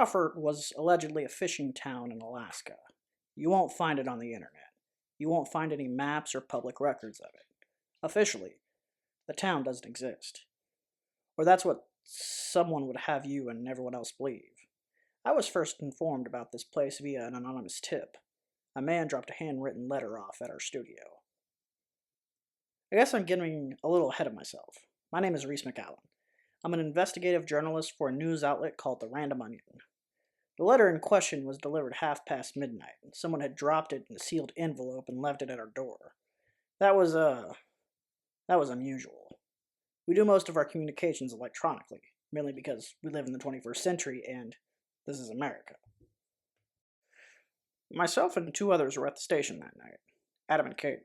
Crawford was allegedly a fishing town in Alaska. You won't find it on the internet. You won't find any maps or public records of it. Officially, the town doesn't exist. Or that's what someone would have you and everyone else believe. I was first informed about this place via an anonymous tip. A man dropped a handwritten letter off at our studio. I guess I'm getting a little ahead of myself. My name is Reese McAllen. I'm an investigative journalist for a news outlet called The Random Onion. The letter in question was delivered half past midnight, and someone had dropped it in a sealed envelope and left it at our door. That was unusual. We do most of our communications electronically, mainly because we live in the 21st century and this is America. Myself and two others were at the station that night, Adam and Kaden.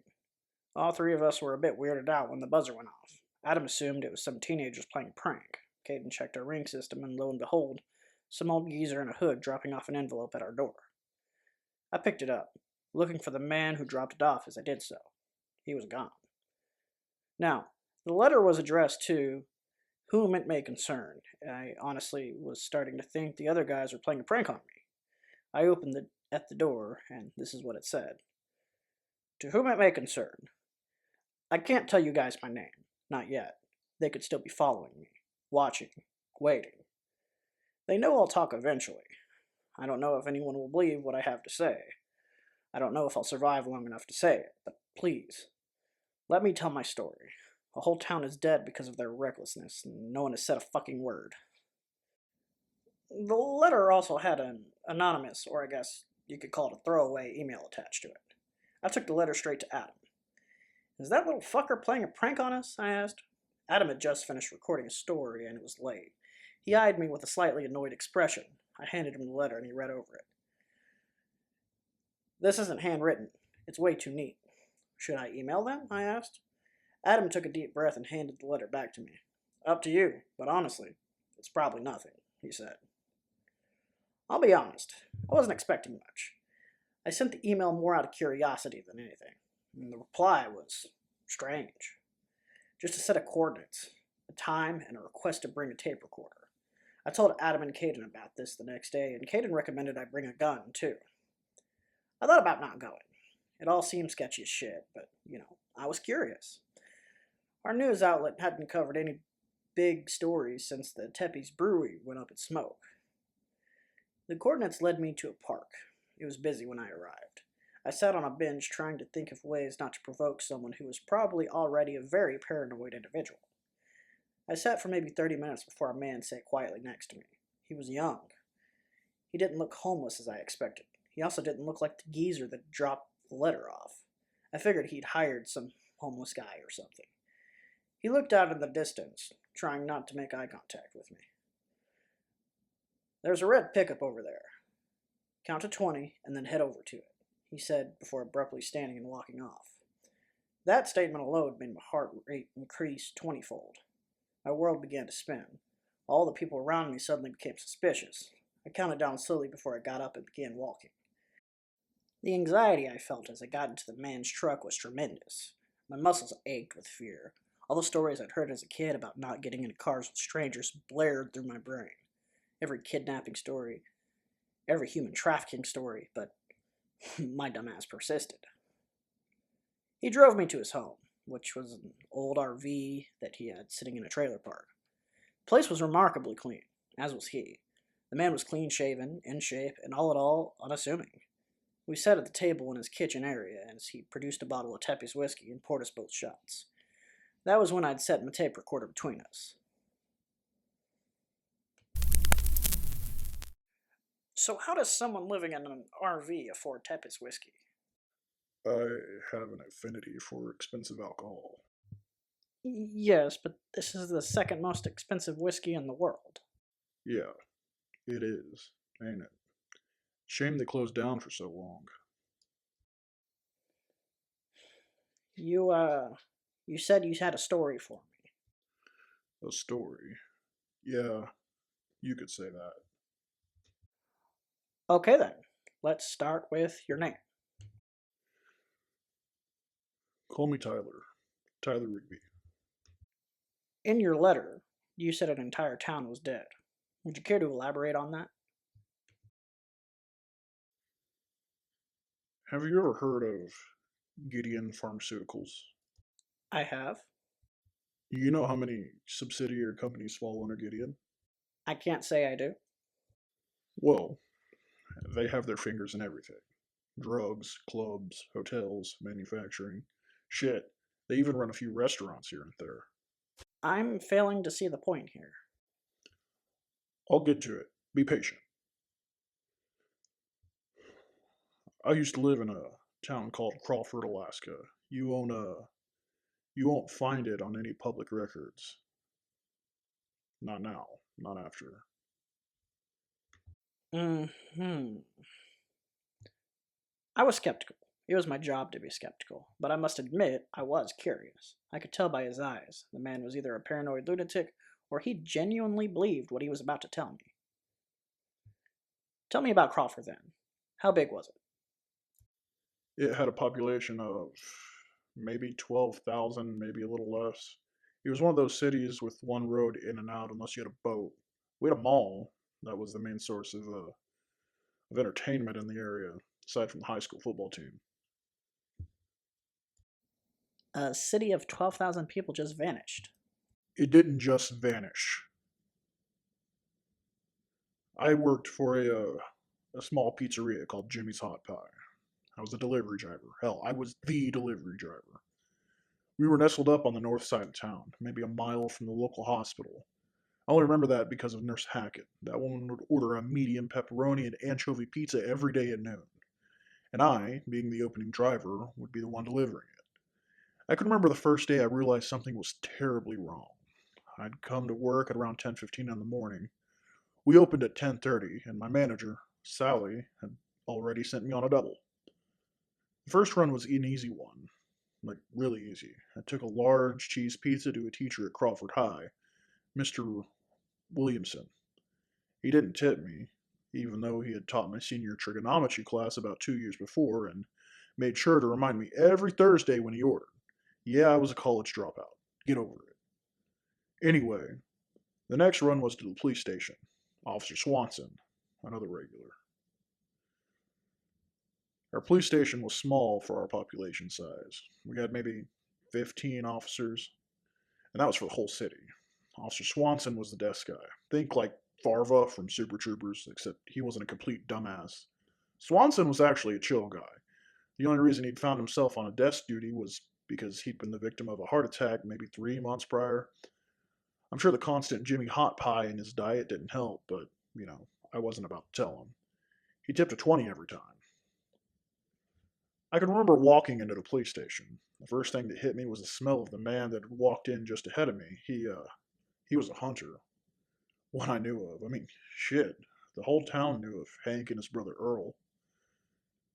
All three of us were a bit weirded out when the buzzer went off. Adam assumed it was some teenagers playing a prank. Kaden checked our ring system, and lo and behold, some old geezer in a hood dropping off an envelope at our door. I picked it up, looking for the man who dropped it off as I did so. He was gone. Now, the letter was addressed to whom it may concern. I honestly was starting to think the other guys were playing a prank on me. I opened it at the door, and this is what it said. To whom it may concern. I can't tell you guys my name. Not yet. They could still be following me, watching, waiting. They know I'll talk eventually. I don't know if anyone will believe what I have to say. I don't know if I'll survive long enough to say it, but please, let me tell my story. A whole town is dead because of their recklessness, and no one has said a fucking word. The letter also had an anonymous, or I guess you could call it a throwaway, email attached to it. I took the letter straight to Adam. Is that little fucker playing a prank on us? I asked. Adam had just finished recording a story, and it was late. He eyed me with a slightly annoyed expression. I handed him the letter, and he read over it. This isn't handwritten. It's way too neat. Should I email them? I asked. Adam took a deep breath and handed the letter back to me. Up to you, but honestly, it's probably nothing, he said. I'll be honest, I wasn't expecting much. I sent the email more out of curiosity than anything, and the reply was strange. Just a set of coordinates, a time, and a request to bring a tape recorder. I told Adam and Kaden about this the next day, and Kaden recommended I bring a gun, too. I thought about not going. It all seemed sketchy as shit, but, I was curious. Our news outlet hadn't covered any big stories since the Tepe's brewery went up in smoke. The coordinates led me to a park. It was busy when I arrived. I sat on a bench trying to think of ways not to provoke someone who was probably already a very paranoid individual. I sat for maybe 30 minutes before a man sat quietly next to me. He was young. He didn't look homeless as I expected. He also didn't look like the geezer that dropped the letter off. I figured he'd hired some homeless guy or something. He looked out in the distance, trying not to make eye contact with me. There's a red pickup over there. Count to 20 and then head over to it, he said before abruptly standing and walking off. That statement alone made my heart rate increase 20-fold. My world began to spin. All the people around me suddenly became suspicious. I counted down slowly before I got up and began walking. The anxiety I felt as I got into the man's truck was tremendous. My muscles ached with fear. All the stories I'd heard as a kid about not getting into cars with strangers blared through my brain. Every kidnapping story, every human trafficking story, but my dumbass persisted. He drove me to his home, which was an old RV that he had sitting in a trailer park. The place was remarkably clean, as was he. The man was clean-shaven, in shape, and all in all, unassuming. We sat at the table in his kitchen area as he produced a bottle of Tepe's whiskey and poured us both shots. That was when I'd set my tape recorder between us. So how does someone living in an RV afford Tepe's whiskey? I have an affinity for expensive alcohol. Yes, but this is the second most expensive whiskey in the world. Yeah, it is, ain't it? Shame they closed down for so long. You said you had a story for me. A story. Yeah, you could say that. Okay then, let's start with your name. Call me Tyler. Tyler Rigby. In your letter, you said an entire town was dead. Would you care to elaborate on that? Have you ever heard of Gideon Pharmaceuticals? I have. You know how many subsidiary companies fall under Gideon? I can't say I do. Well, they have their fingers in everything: drugs, clubs, hotels, manufacturing. Shit, they even run a few restaurants here and there. I'm failing to see the point here. I'll get to it. Be patient. I used to live in a town called Crawford, Alaska. You own a You won't find it on any public records. Not now, not after. Hmm. I was skeptical. It was my job to be skeptical, but I must admit I was curious. I could tell by his eyes. The man was either a paranoid lunatic or he genuinely believed what he was about to tell me. Tell me about Crawford then. How big was it? It had a population of maybe 12,000, maybe a little less. It was one of those cities with one road in and out unless you had a boat. We had a mall. That was the main source of entertainment in the area, aside from the high school football team. A city of 12,000 people just vanished. It didn't just vanish. I worked for a small pizzeria called Jimmy's Hot Pie. I was a delivery driver. Hell, I was the delivery driver. We were nestled up on the north side of town, maybe a mile from the local hospital. I only remember that because of Nurse Hackett. That woman would order a medium pepperoni and anchovy pizza every day at noon. And I, being the opening driver, would be the one delivering it. I can remember the first day I realized something was terribly wrong. I'd come to work at around 10:15 in the morning. We opened at 10:30, and my manager, Sally, had already sent me on a double. The first run was an easy one, like really easy. I took a large cheese pizza to a teacher at Crawford High, Mr. Williamson. He didn't tip me, even though he had taught my senior trigonometry class about 2 years before and made sure to remind me every Thursday when he ordered. Yeah, I was a college dropout. Get over it. Anyway, the next run was to the police station. Officer Swanson, another regular. Our police station was small for our population size. We had maybe 15 officers, and that was for the whole city. Officer Swanson was the desk guy. Think like Farva from Super Troopers, except he wasn't a complete dumbass. Swanson was actually a chill guy. The only reason he'd found himself on a desk duty was because he'd been the victim of a heart attack maybe 3 months prior. I'm sure the constant Jimmy Hot Pie in his diet didn't help, but, I wasn't about to tell him. He tipped a 20 every time. I can remember walking into the police station. The first thing that hit me was the smell of the man that had walked in just ahead of me. He was a hunter. One I knew of. I mean, shit. The whole town knew of Hank and his brother Earl.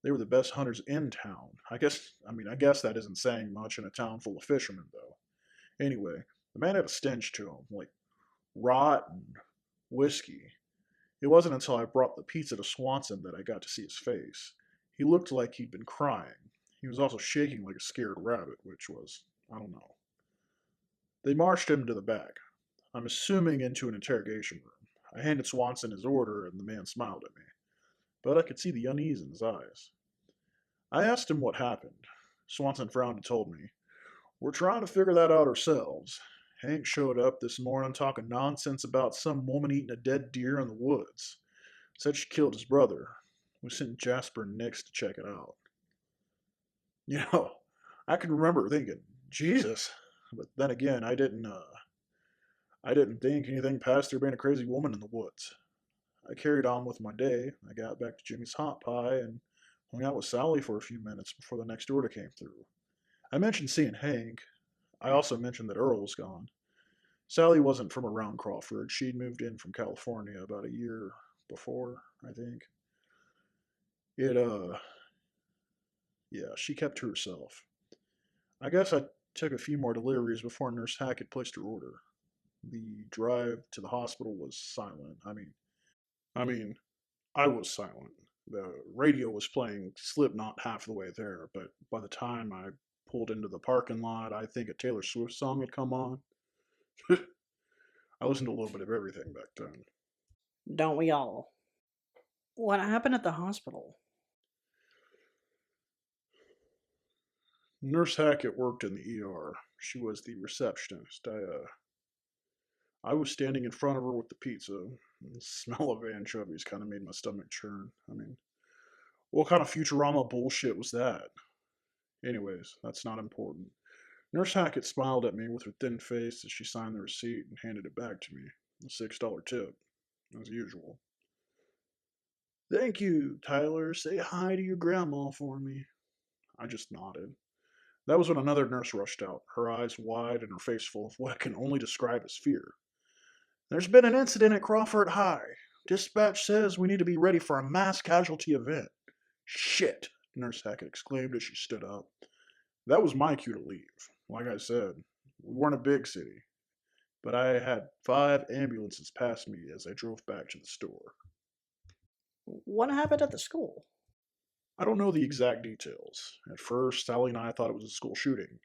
They were the best hunters in town. I guess that isn't saying much in a town full of fishermen, though. Anyway, the man had a stench to him, like rot and whiskey. It wasn't until I brought the pizza to Swanson that I got to see his face. He looked like he'd been crying. He was also shaking like a scared rabbit, which was, I don't know. They marched him to the back. I'm assuming into an interrogation room. I handed Swanson his order, and the man smiled at me, but I could see the unease in his eyes. I asked him what happened. Swanson frowned and told me, "We're trying to figure that out ourselves. Hank showed up this morning talking nonsense about some woman eating a dead deer in the woods. Said she killed his brother. We sent Jasper and Nix to check it out." You know, I can remember thinking, Jesus. But then again, I didn't think anything past there being a crazy woman in the woods. I carried on with my day. I got back to Jimmy's Hot Pie and hung out with Sally for a few minutes before the next order came through. I mentioned seeing Hank. I also mentioned that Earl was gone. Sally wasn't from around Crawford. She'd moved in from California about a year before, I think. It, yeah, she kept to herself. I guess I took a few more deliveries before Nurse Hackett placed her order. The drive to the hospital was silent. I mean, I was silent. The radio was playing Slipknot half the way there, but by the time I pulled into the parking lot, I think a Taylor Swift song had come on. I listened to a little bit of everything back then. Don't we all? What happened at the hospital? Nurse Hackett worked in the ER. She was the receptionist. I was standing in front of her with the pizza. The smell of anchovies kind of made my stomach churn. I mean, what kind of Futurama bullshit was that? Anyways, that's not important. Nurse Hackett smiled at me with her thin face as she signed the receipt and handed it back to me. A $6 tip, as usual. Thank you, Tyler. Say hi to your grandma for me. I just nodded. That was when another nurse rushed out, her eyes wide and her face full of what I can only describe as fear. There's been an incident at Crawford High. Dispatch says we need to be ready for a mass casualty event. Shit, Nurse Hackett exclaimed as she stood up. That was my cue to leave. Like I said, we weren't a big city, but I had 5 ambulances pass me as I drove back to the store. What happened at the school? I don't know the exact details. At first, Sally and I thought it was a school shooting.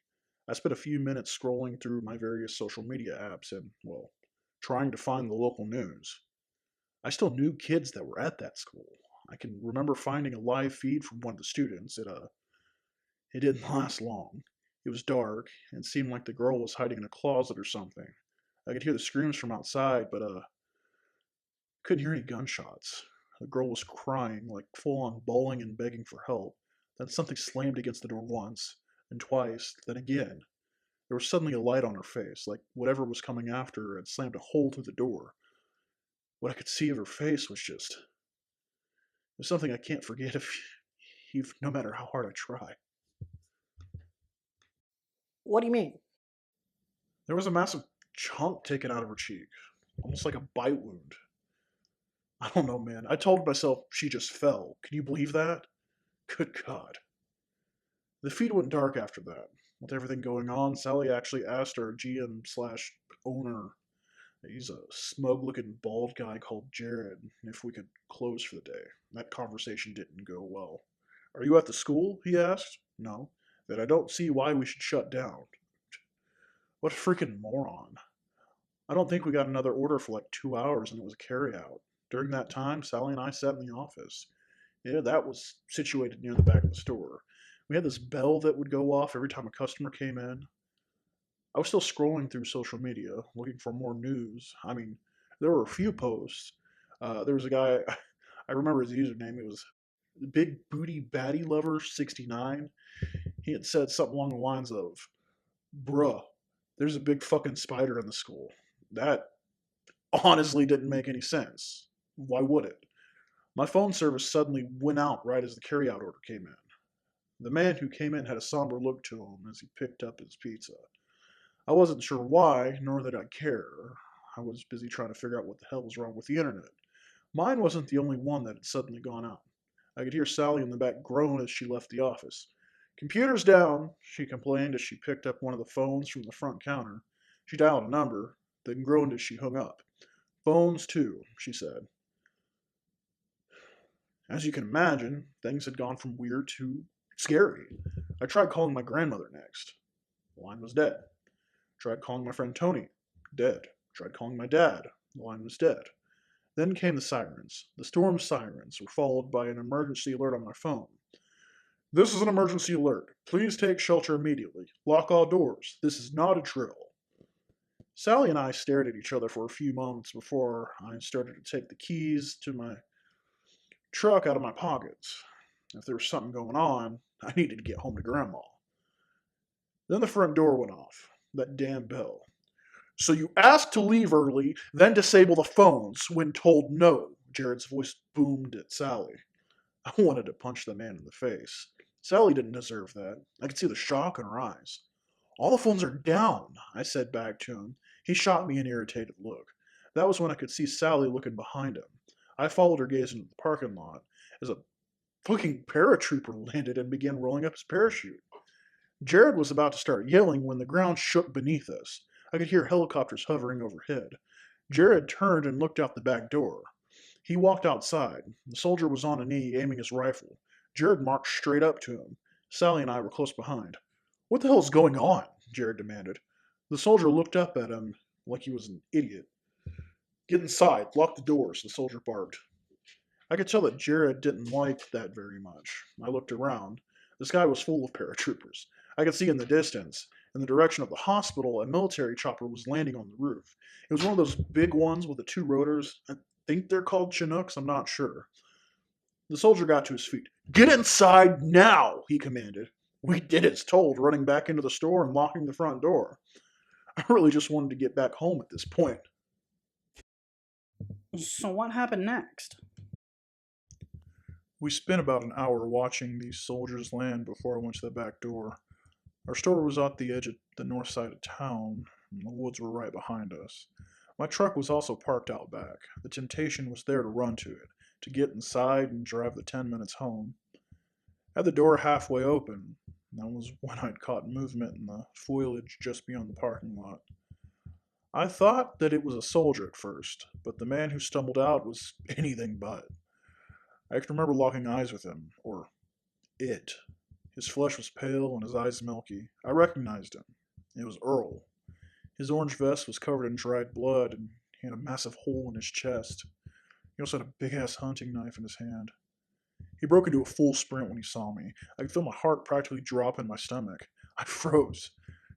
I spent a few minutes scrolling through my various social media apps and, well, trying to find the local news. I still knew kids that were at that school. I can remember finding a live feed from one of the students. It didn't last long. It was dark and seemed like the girl was hiding in a closet or something. I could hear the screams from outside, but couldn't hear any gunshots. The girl was crying, like full on bawling and begging for help. Then something slammed against the door once, and twice, then again. There was suddenly a light on her face, like whatever was coming after her had slammed a hole through the door. What I could see of her face was just. It was something I can't forget no matter how hard I try. What do you mean? There was a massive chunk taken out of her cheek, almost like a bite wound. I don't know, man. I told myself she just fell. Can you believe that? Good God. The feed went dark after that. With everything going on, Sally actually asked our GM slash owner, he's a smug looking bald guy called Jared, if we could close for the day. That conversation didn't go well. Are you at the school? He asked. No. Then I don't see why we should shut down. What a freaking moron. I don't think we got another order for like 2 hours and it was a carryout. During that time, Sally and I sat in the office. Yeah, that was situated near the back of the store. We had this bell that would go off every time a customer came in. I was still scrolling through social media looking for more news. I mean, there were a few posts. There was a guy, I remember his username, it was Big Booty Batty Lover 69. He had said something along the lines of, bruh, there's a big fucking spider in the school. That honestly didn't make any sense. Why would it? My phone service suddenly went out right as the carryout order came in. The man who came in had a somber look to him as he picked up his pizza. I wasn't sure why, nor did I care. I was busy trying to figure out what the hell was wrong with the internet. Mine wasn't the only one that had suddenly gone out. I could hear Sally in the back groan as she left the office. Computer's down, she complained as she picked up one of the phones from the front counter. She dialed a number, then groaned as she hung up. Phones too, she said. As you can imagine, things had gone from weird to scary. I tried calling my grandmother next. The line was dead. Tried calling my friend Tony. Dead. Tried calling my dad. The line was dead. Then came the sirens. The storm sirens were followed by an emergency alert on my phone. This is an emergency alert. Please take shelter immediately. Lock all doors. This is not a drill. Sally and I stared at each other for a few moments before I started to take the keys to my truck out of my pockets. If there was something going on, I needed to get home to Grandma. Then the front door went off. That damn bell. So you asked to leave early, then disable the phones when told no, Jared's voice boomed at Sally. I wanted to punch the man in the face. Sally didn't deserve that. I could see the shock in her eyes. All the phones are down, I said back to him. He shot me an irritated look. That was when I could see Sally looking behind him. I followed her gaze into the parking lot as a fucking paratrooper landed and began rolling up his parachute. Jared was about to start yelling when the ground shook beneath us. I could hear helicopters hovering overhead. Jared turned and looked out the back door. He walked outside. The soldier was on a knee, aiming his rifle. Jared marched straight up to him. Sally and I were close behind. What the hell is going on? Jared demanded. The soldier looked up at him like he was an idiot. Get inside. Lock the doors, the soldier barked. I could tell that Jared didn't like that very much. I looked around. The sky was full of paratroopers. I could see in the distance, in the direction of the hospital, a military chopper was landing on the roof. It was one of those big ones with the two rotors. I think they're called Chinooks, I'm not sure. The soldier got to his feet. "Get inside now," he commanded. We did as told, running back into the store and locking the front door. I really just wanted to get back home at this point. So what happened next? We spent about an hour watching these soldiers land before I went to the back door. Our store was at the edge of the north side of town, and the woods were right behind us. My truck was also parked out back. The temptation was there to run to it, to get inside and drive the 10 minutes home. I had the door halfway open. That was when I'd caught movement in the foliage just beyond the parking lot. I thought that it was a soldier at first, but the man who stumbled out was anything but. I can remember locking eyes with him, or it. His flesh was pale and his eyes milky. I recognized him. It was Earl. His orange vest was covered in dried blood, and he had a massive hole in his chest. He also had a big-ass hunting knife in his hand. He broke into a full sprint when he saw me. I could feel my heart practically drop in my stomach. I froze.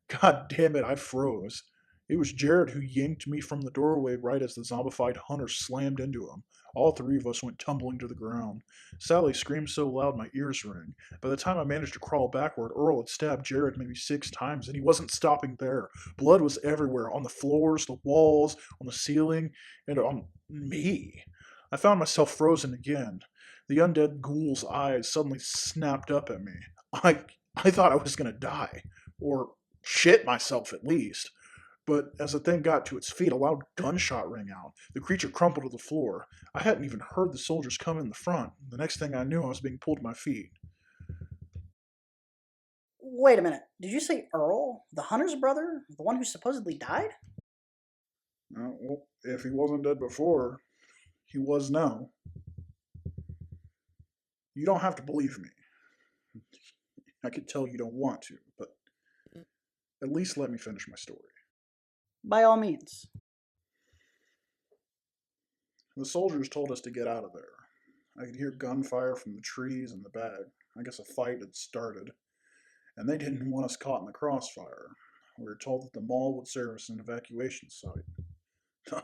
God damn it, I froze. It was Jared who yanked me from the doorway right as the zombified hunter slammed into him. All three of us went tumbling to the ground. Sally screamed so loud my ears rang. By the time I managed to crawl backward, Earl had stabbed Jared maybe 6 times, and he wasn't stopping there. Blood was everywhere, on the floors, the walls, on the ceiling, and on me. I found myself frozen again. The undead ghoul's eyes suddenly snapped up at me. I thought I was going to die. Or shit myself, at least. But as the thing got to its feet, a loud gunshot rang out. The creature crumpled to the floor. I hadn't even heard the soldiers come in the front. The next thing I knew, I was being pulled to my feet. Wait a minute. Did you say Earl? The hunter's brother? The one who supposedly died? Well, if he wasn't dead before, he was now. You don't have to believe me. I could tell you don't want to, but at least let me finish my story. By all means. The soldiers told us to get out of there. I could hear gunfire from the trees in the back. I guess a fight had started, and they didn't want us caught in the crossfire. We were told that the mall would serve as an evacuation site.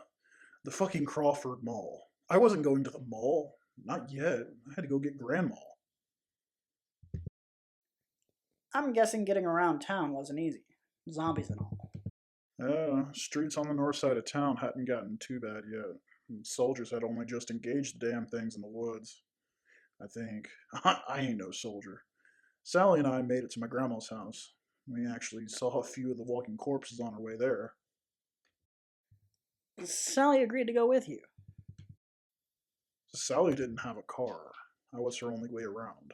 The fucking Crawford Mall. I wasn't going to the mall. Not yet. I had to go get Grandma. I'm guessing getting around town wasn't easy. Zombies and all. Streets on the north side of town hadn't gotten too bad yet. Soldiers had only just engaged the damn things in the woods. I think. I ain't no soldier. Sally and I made it to my grandma's house. We actually saw a few of the walking corpses on our way there. Sally agreed to go with you. Sally didn't have a car. I was her only way around.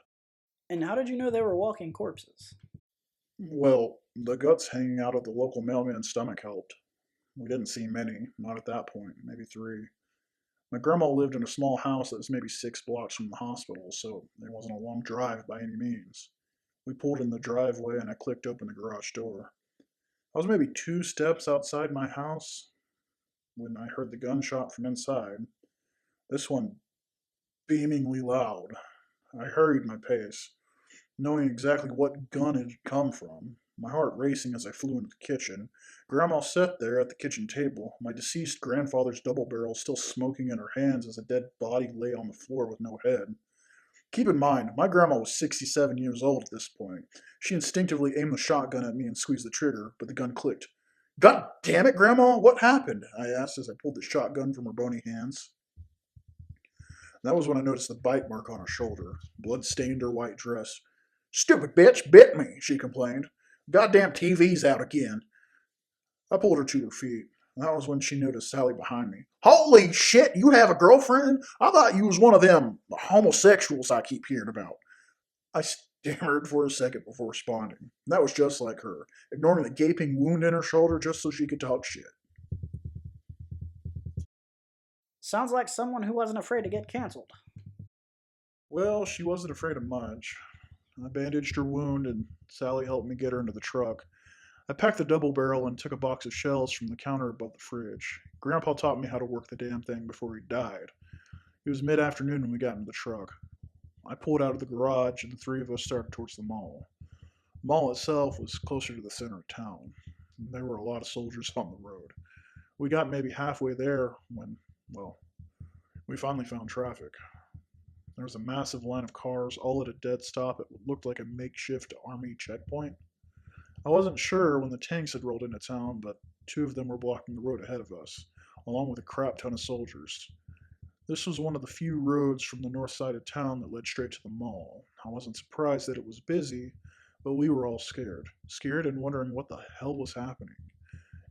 And how did you know they were walking corpses? Well, the guts hanging out of the local mailman's stomach helped. We didn't see many, not at that point, maybe 3. My grandma lived in a small house that was maybe 6 blocks from the hospital, so it wasn't a long drive by any means. We pulled in the driveway and I clicked open the garage door. I was maybe 2 steps outside my house when I heard the gunshot from inside. This one beamingly loud. I hurried my pace, knowing exactly what gun it had come from, my heart racing as I flew into the kitchen. Grandma sat there at the kitchen table, my deceased grandfather's double barrel still smoking in her hands as a dead body lay on the floor with no head. Keep in mind, my grandma was 67 years old at this point. She instinctively aimed the shotgun at me and squeezed the trigger, but the gun clicked. "God damn it, Grandma, what happened?" I asked as I pulled the shotgun from her bony hands. That was when I noticed the bite mark on her shoulder. Blood stained her white dress. "Stupid bitch bit me," she complained. "Goddamn TV's out again." I pulled her to her feet. That was when she noticed Sally behind me. "Holy shit, you have a girlfriend? I thought you was one of them homosexuals I keep hearing about." I stammered for a second before responding. That was just like her, ignoring the gaping wound in her shoulder just so she could talk shit. Sounds like someone who wasn't afraid to get canceled. Well, she wasn't afraid of much. I bandaged her wound and Sally helped me get her into the truck. I packed the double barrel and took a box of shells from the counter above the fridge. Grandpa taught me how to work the damn thing before he died. It was mid-afternoon when we got into the truck. I pulled out of the garage and the 3 of us started towards the mall. The mall itself was closer to the center of town. There were a lot of soldiers on the road. We got maybe halfway there when, well, we finally found traffic. There was a massive line of cars, all at a dead stop at what looked like a makeshift army checkpoint. I wasn't sure when the tanks had rolled into town, but two of them were blocking the road ahead of us, along with a crap ton of soldiers. This was one of the few roads from the north side of town that led straight to the mall. I wasn't surprised that it was busy, but we were all scared. Scared and wondering what the hell was happening.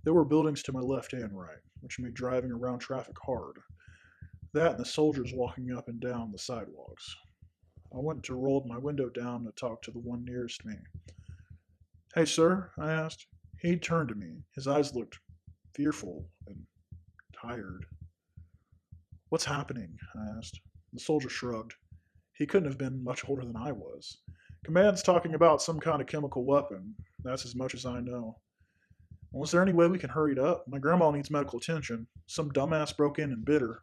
There were buildings to my left and right, which made driving around traffic hard. That and the soldiers walking up and down the sidewalks. I went to roll my window down to talk to the one nearest me. "Hey, sir," I asked. He turned to me. His eyes looked fearful and tired. "What's happening?" I asked. The soldier shrugged. He couldn't have been much older than I was. "Command's talking about some kind of chemical weapon. That's as much as I know." "Well, is there any way we can hurry it up? My grandma needs medical attention. Some dumbass broke in and bit her."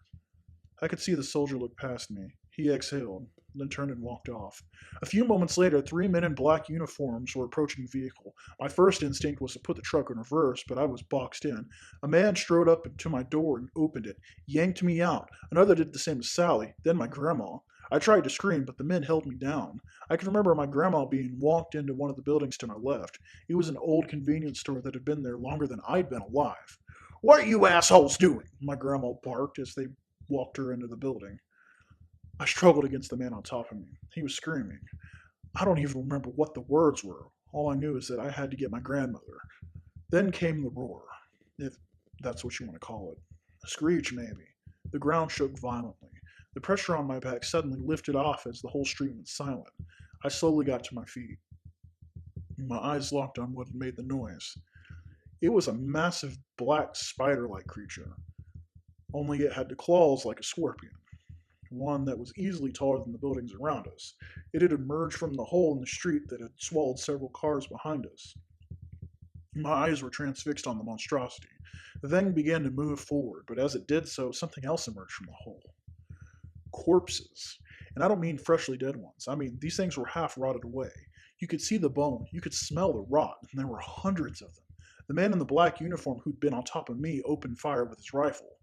I could see the soldier look past me. He exhaled, then turned and walked off. A few moments later, three men in black uniforms were approaching the vehicle. My first instinct was to put the truck in reverse, but I was boxed in. A man strode up to my door and opened it, yanked me out. Another did the same to Sally, then my grandma. I tried to scream, but the men held me down. I can remember my grandma being walked into one of the buildings to my left. It was an old convenience store that had been there longer than I'd been alive. "What are you assholes doing?" my grandma barked as they walked her into the building. I struggled against the man on top of me. He was screaming. I don't even remember what the words were. All I knew is that I had to get my grandmother. Then came the roar, if that's what you want to call it. A screech, maybe. The ground shook violently. The pressure on my back suddenly lifted off as the whole street went silent. I slowly got to my feet. My eyes locked on what had made the noise. It was a massive black spider-like creature, only it had the claws like a scorpion, one that was easily taller than the buildings around us. It had emerged from the hole in the street that had swallowed several cars behind us. My eyes were transfixed on the monstrosity. The thing began to move forward, but as it did so, something else emerged from the hole. Corpses. And I don't mean freshly dead ones. I mean, these things were half rotted away. You could see the bone, you could smell the rot, and there were hundreds of them. The man in the black uniform who'd been on top of me opened fire with his rifle.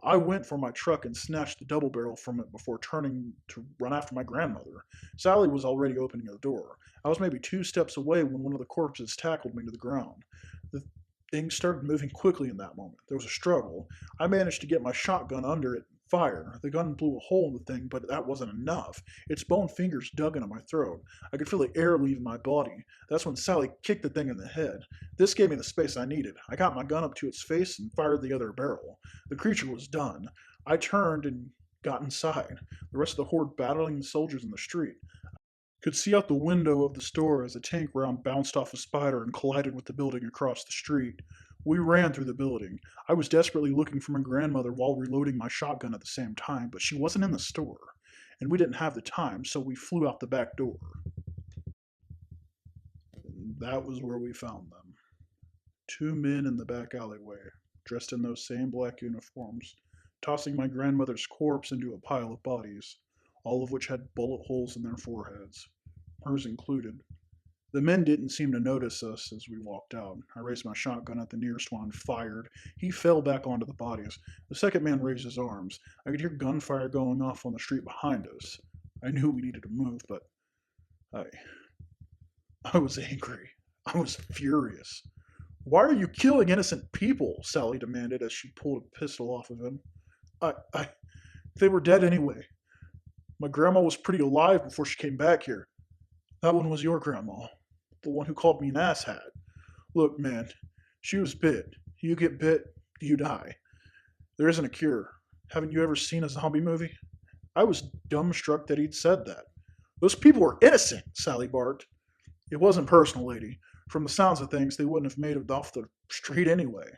I went for my truck and snatched the double barrel from it before turning to run after my grandmother. Sally was already opening the door. I was maybe 2 steps away when one of the corpses tackled me to the ground. The thing started moving quickly in that moment. There was a struggle. I managed to get my shotgun under it and fire. The gun blew a hole in the thing, but that wasn't enough. Its bone fingers dug into my throat. I could feel the air leaving my body. That's when Sally kicked the thing in the head. This gave me the space I needed. I got my gun up to its face and fired the other barrel. The creature was done. I turned and got inside. The rest of the horde battling the soldiers in the street. Could see out the window of the store as a tank round bounced off a spider and collided with the building across the street. We ran through the building. I was desperately looking for my grandmother while reloading my shotgun at the same time, but she wasn't in the store, and we didn't have the time, so we flew out the back door. And that was where we found them. Two men in the back alleyway, dressed in those same black uniforms, tossing my grandmother's corpse into a pile of bodies, all of which had bullet holes in their foreheads, hers included. The men didn't seem to notice us as we walked out. I raised my shotgun at the nearest one and fired. He fell back onto the bodies. The second man raised his arms. I could hear gunfire going off on the street behind us. I knew we needed to move, but I I was angry. I was furious. "Why are you killing innocent people?" Sally demanded as she pulled a pistol off of him. I, they were dead anyway. My grandma was pretty alive before she came back here. That one was your grandma, the one who called me an asshat. Look, man, she was bit. You get bit, you die. There isn't a cure. Haven't you ever seen a zombie movie?" I was dumbstruck that he'd said that. "Those people were innocent," Sally barked. "It wasn't personal, lady. From the sounds of things, they wouldn't have made it off the street anyway."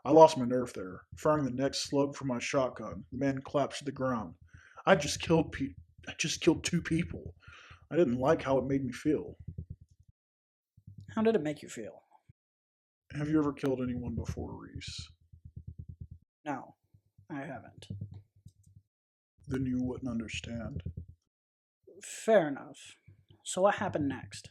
I lost my nerve there, firing the next slug from my shotgun. The man collapsed to the ground. I just killed I just killed two people. I didn't like how it made me feel. How did it make you feel? Have you ever killed anyone before, Reese? No, I haven't. Then you wouldn't understand. Fair enough. So what happened next?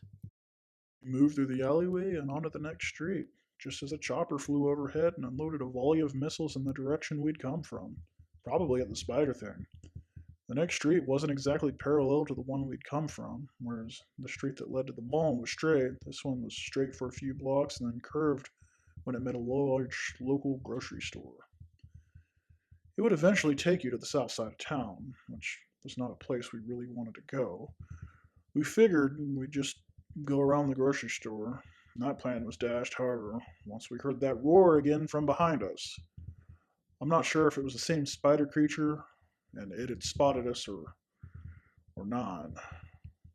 We moved through the alleyway and onto the next street, just as a chopper flew overhead and unloaded a volley of missiles in the direction we'd come from, probably at the spider thing. The next street wasn't exactly parallel to the one we'd come from, whereas the street that led to the mall was straight. This one was straight for a few blocks and then curved when it met a large local grocery store. It would eventually take you to the south side of town, which was not a place we really wanted to go. We figured we'd just go around the grocery store. That plan was dashed, however, once we heard that roar again from behind us. I'm not sure if it was the same spider creature and it had spotted us or not,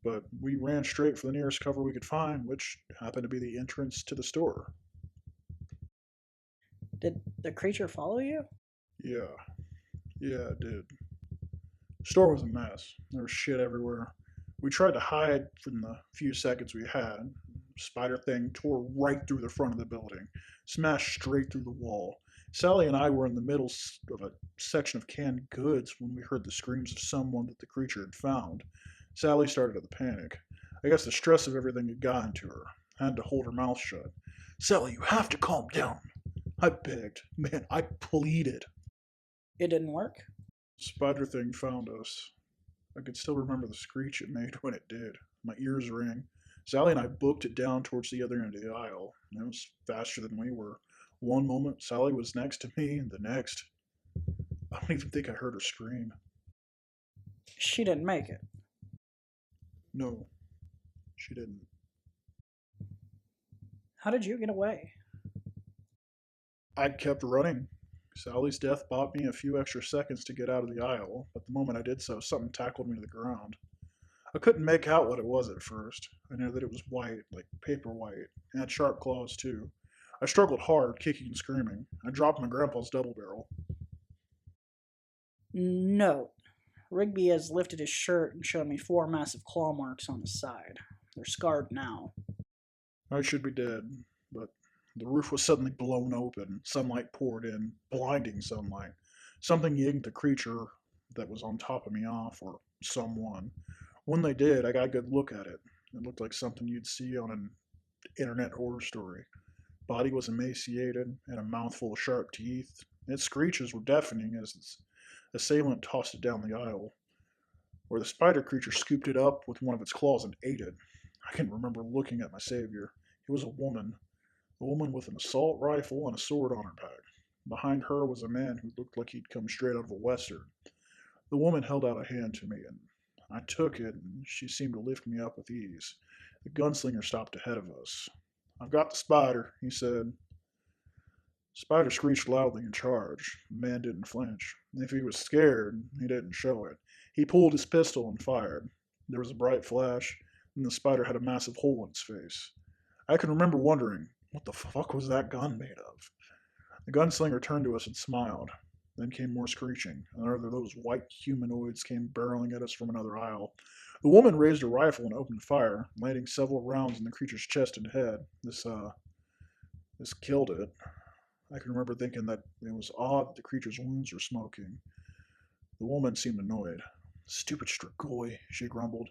but we ran straight for the nearest cover we could find, which happened to be the entrance to the store. Did the creature follow you? Yeah, yeah, it did. The store was a mess. There was shit everywhere. We tried to hide from the few seconds we had. Spider thing tore right through the front of the building, smashed straight through the wall. Sally and I were in the middle of a section of canned goods when we heard the screams of someone that the creature had found. Sally started to panic. I guess the stress of everything had gotten to her. I had to hold her mouth shut. Sally, you have to calm down. I begged. Man, I pleaded. It didn't work? Spider thing found us. I could still remember the screech it made when it did. My ears rang. Sally and I booked it down towards the other end of the aisle. It was faster than we were. One moment, Sally was next to me, and the next, I don't even think I heard her scream. She didn't make it. No, she didn't. How did you get away? I kept running. Sally's death bought me a few extra seconds to get out of the aisle, but the moment I did so, something tackled me to the ground. I couldn't make out what it was at first. I knew that it was white, like paper white, and had sharp claws too. I struggled hard, kicking and screaming. I dropped my grandpa's double barrel. Note: Rigby has lifted his shirt and shown me 4 massive claw marks on his side. They're scarred now. I should be dead, but the roof was suddenly blown open. Sunlight poured in, blinding sunlight. Something yanked the creature that was on top of me off, or someone. When they did, I got a good look at it. It looked like something you'd see on an internet horror story. Body was emaciated and a mouthful of sharp teeth. Its screeches were deafening as its assailant tossed it down the aisle, where the spider creature scooped it up with one of its claws and ate it. I can remember looking at my savior. It was a woman with an assault rifle and a sword on her back. Behind her was a man who looked like he'd come straight out of a western. The woman held out a hand to me, and I took it, and she seemed to lift me up with ease. The gunslinger stopped ahead of us. I've got the spider, he said. Spider screeched loudly and charged. The man didn't flinch. If he was scared, he didn't show it. He pulled his pistol and fired. There was a bright flash, and the spider had a massive hole in its face. I can remember wondering, what the fuck was that gun made of? The gunslinger turned to us and smiled. Then came more screeching. Another of those white humanoids came barreling at us from another aisle. The woman raised a rifle and opened fire, landing several rounds in the creature's chest and head. This killed it. I can remember thinking that it was odd that the creature's wounds were smoking. The woman seemed annoyed. Stupid Strigoi, she grumbled.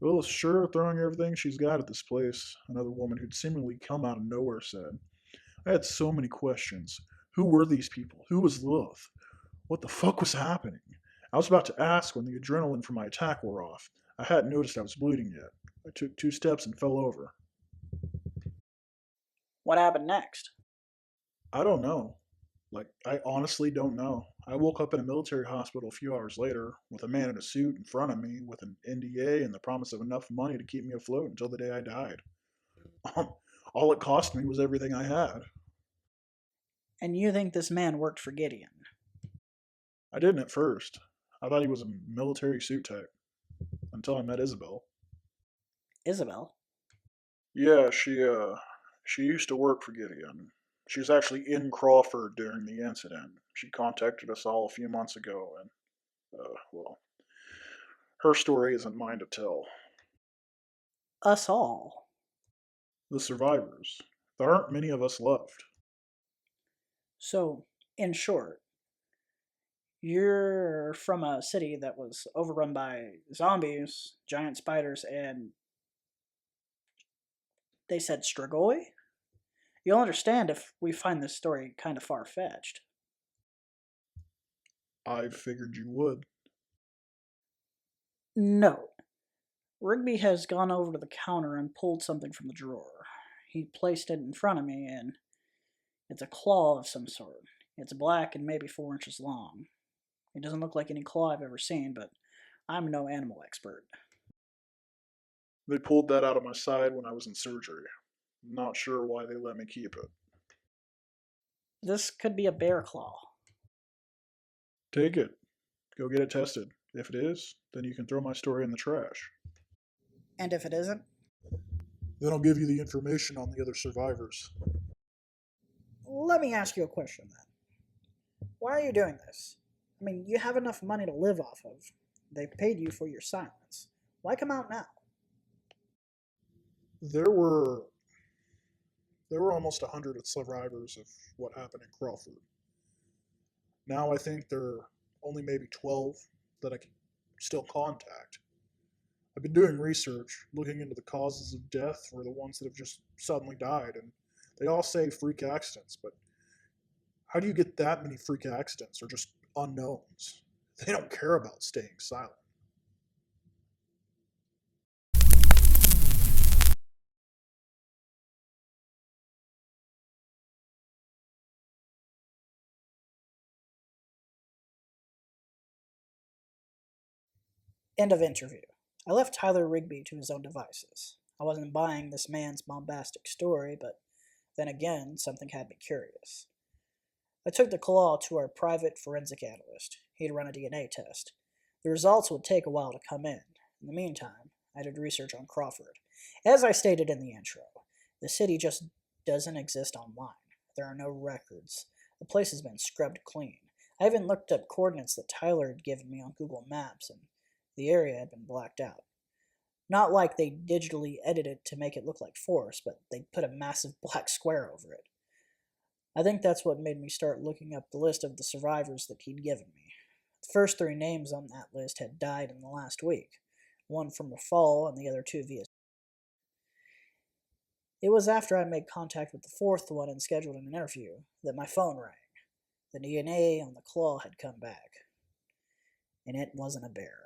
Well, sure, throwing everything she's got at this place, another woman who'd seemingly come out of nowhere said. I had so many questions. Who were these people? Who was Lilith? What the fuck was happening? I was about to ask when the adrenaline from my attack wore off. I hadn't noticed I was bleeding yet. I took 2 steps and fell over. What happened next? I don't know. I honestly don't know. I woke up in a military hospital a few hours later with a man in a suit in front of me with an NDA and the promise of enough money to keep me afloat until the day I died. All it cost me was everything I had. And you think this man worked for Gideon? I didn't at first. I thought he was a military suit tech until I met Isabel. Isabel? Yeah, she used to work for Gideon. She was actually in Crawford during the incident. She contacted us all a few months ago, and well, her story isn't mine to tell. Us all? The survivors. There aren't many of us left. So, in short, you're from a city that was overrun by zombies, giant spiders, and They said Strigoi? You'll understand if we find this story kind of far-fetched. I figured you would. No. Rigby has gone over to the counter and pulled something from the drawer. He placed it in front of me, and it's a claw of some sort. It's black and maybe 4 inches long. It doesn't look like any claw I've ever seen, but I'm no animal expert. They pulled that out of my side when I was in surgery. Not sure why they let me keep it. This could be a bear claw. Take it. Go get it tested. If it is, then you can throw my story in the trash. And if it isn't? Then I'll give you the information on the other survivors. Let me ask you a question then. Why are you doing this? I mean, you have enough money to live off of. They've paid you for your silence. Why come out now? There were almost 100 survivors of what happened in Crawford. Now I think there are only maybe 12 that I can still contact. I've been doing research, looking into the causes of death for the ones that have just suddenly died, and they all say freak accidents, but how do you get that many freak accidents or just unknowns? They don't care about staying silent. End of interview. I left Tyler Rigby to his own devices. I wasn't buying this man's bombastic story, but then again, something had me curious. I took the claw to our private forensic analyst. He'd run a DNA test. The results would take a while to come in. In the meantime, I did research on Crawford. As I stated in the intro, the city just doesn't exist online. There are no records. The place has been scrubbed clean. I even looked up coordinates that Tyler had given me on Google Maps, and the area had been blacked out. Not like they digitally edited it to make it look like forest, but they put a massive black square over it. I think that's what made me start looking up the list of the survivors that he'd given me. The first 3 names on that list had died in the last week, one from a fall and the other 2 via. It was after I made contact with the 4th one and scheduled an interview that my phone rang. The DNA on the claw had come back, and it wasn't a bear.